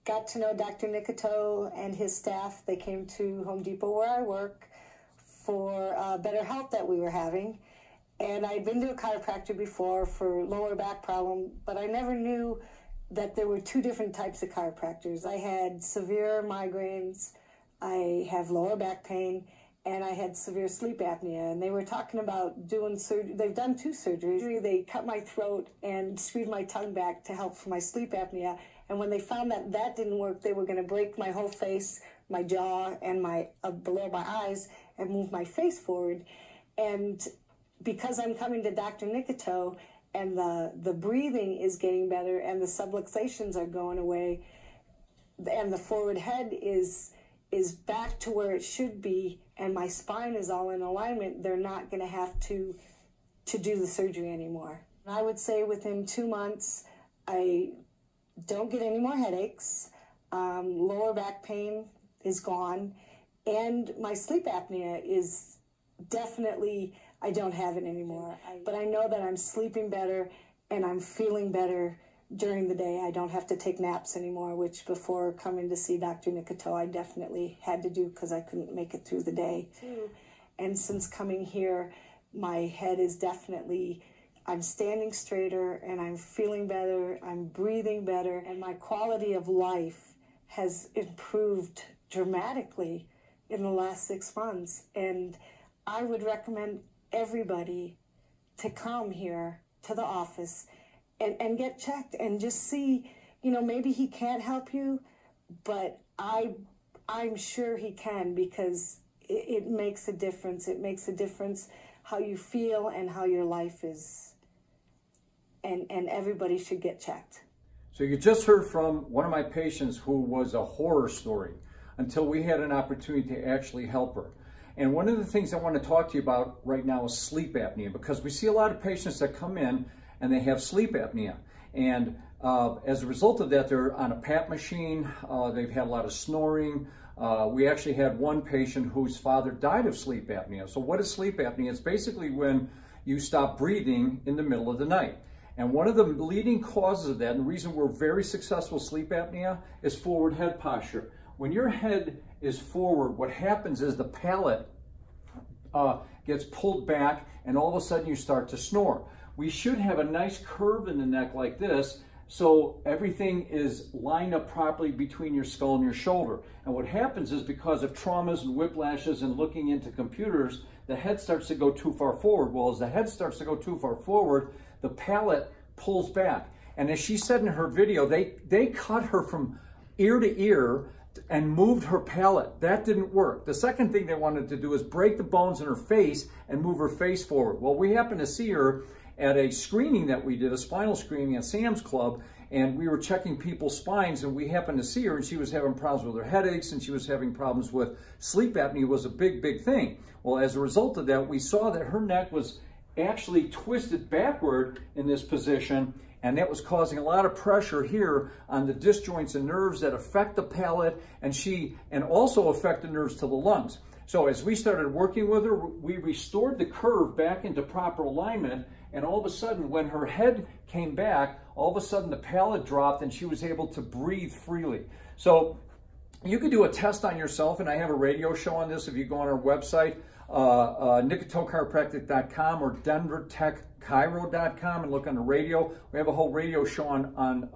Got to know Dr. Nikitow and his staff. They came to Home Depot where I work for better health that we were having. And I'd been to a chiropractor before for lower back problem, but I never knew that there were two different types of chiropractors. I had severe migraines, I have lower back pain, and I had severe sleep apnea. And they were talking about doing surgery. They've done two surgeries. They cut my throat and screwed my tongue back to help for my sleep apnea. And when they found that that didn't work, they were going to break my whole face, my jaw, and my below my eyes, and move my face forward. And because I'm coming to Dr. Nikitow, and the breathing is getting better, and the subluxations are going away, and the forward head is back to where it should be, and my spine is all in alignment, they're not going to have to do the surgery anymore. I would say within 2 months, I don't get any more headaches, lower back pain is gone, and my sleep apnea is definitely, I don't have it anymore. But I know that I'm sleeping better and I'm feeling better during the day. I don't have to take naps anymore, which before coming to see Dr. Nikitow, I definitely had to do because I couldn't make it through the day. And since coming here, my head is definitely, I'm standing straighter and I'm feeling better, I'm breathing better, and my quality of life has improved dramatically in the last 6 months. And I would recommend everybody to come here to the office and get checked and just see, you know, maybe he can't help you, but I'm sure he can, because it makes a difference. It makes a difference how you feel and how your life is. And everybody should get checked. So you just heard from one of my patients who was a horror story until we had an opportunity to actually help her. And one of the things I want to talk to you about right now is sleep apnea, because we see a lot of patients that come in and they have sleep apnea. And as a result of that, they're on a PAP machine, they've had a lot of snoring. We actually had one patient whose father died of sleep apnea. So what is sleep apnea? It's basically when you stop breathing in the middle of the night. And one of the leading causes of that, and the reason we're very successful with sleep apnea, is forward head posture. When your head is forward, what happens is the palate gets pulled back, and all of a sudden you start to snore. We should have a nice curve in the neck like this, so everything is lined up properly between your skull and your shoulder. And what happens is, because of traumas and whiplashes and looking into computers, the head starts to go too far forward. Well, as the head starts to go too far forward, the palate pulls back. And as she said in her video, they cut her from ear to ear and moved her palate. That didn't work. The second thing they wanted to do is break the bones in her face and move her face forward. Well, we happened to see her at a screening that we did, a spinal screening at Sam's Club, and we were checking people's spines, and we happened to see her, and she was having problems with her headaches, and she was having problems with sleep apnea. Was a big, big thing. Well, as a result of that, we saw that her neck was actually twisted backward in this position, and that was causing a lot of pressure here on the disc joints and nerves that affect the palate, and also affect the nerves to the lungs. So as we started working with her, we restored the curve back into proper alignment, and all of a sudden, when her head came back, all of a sudden the palate dropped and she was able to breathe freely. So you could do a test on yourself, and I have a radio show on this if you go on our website, nikitowchiropractic.com or denvertechchiro.com, and look on the radio. We have a whole radio show on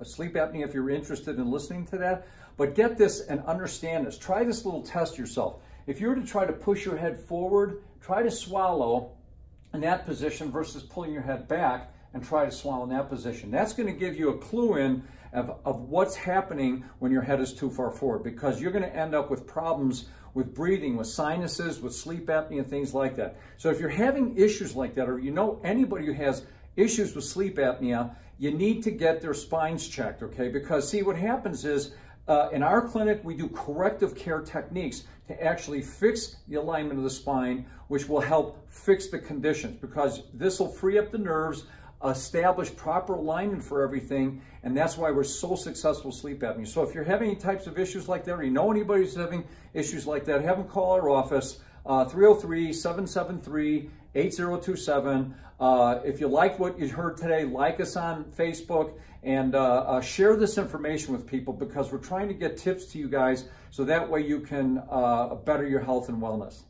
sleep apnea if you're interested in listening to that. But get this and understand this. Try this little test yourself. If you were to try to push your head forward, try to swallow in that position versus pulling your head back and try to swallow in that position. That's going to give you a clue in of what's happening when your head is too far forward, because you're going to end up with problems with breathing, with sinuses, with sleep apnea, things like that. So if you're having issues like that, or you know anybody who has issues with sleep apnea, you need to get their spines checked, okay? Because see, what happens is, in our clinic, we do corrective care techniques to actually fix the alignment of the spine, which will help fix the conditions, because this will free up the nerves, establish proper alignment for everything, and that's why we're so successful with sleep apnea. So if you're having any types of issues like that, or you know anybody who's having issues like that, have them call our office, 303-773-8027. If you like what you heard today, like us on Facebook, and share this information with people, because we're trying to get tips to you guys so that way you can better your health and wellness.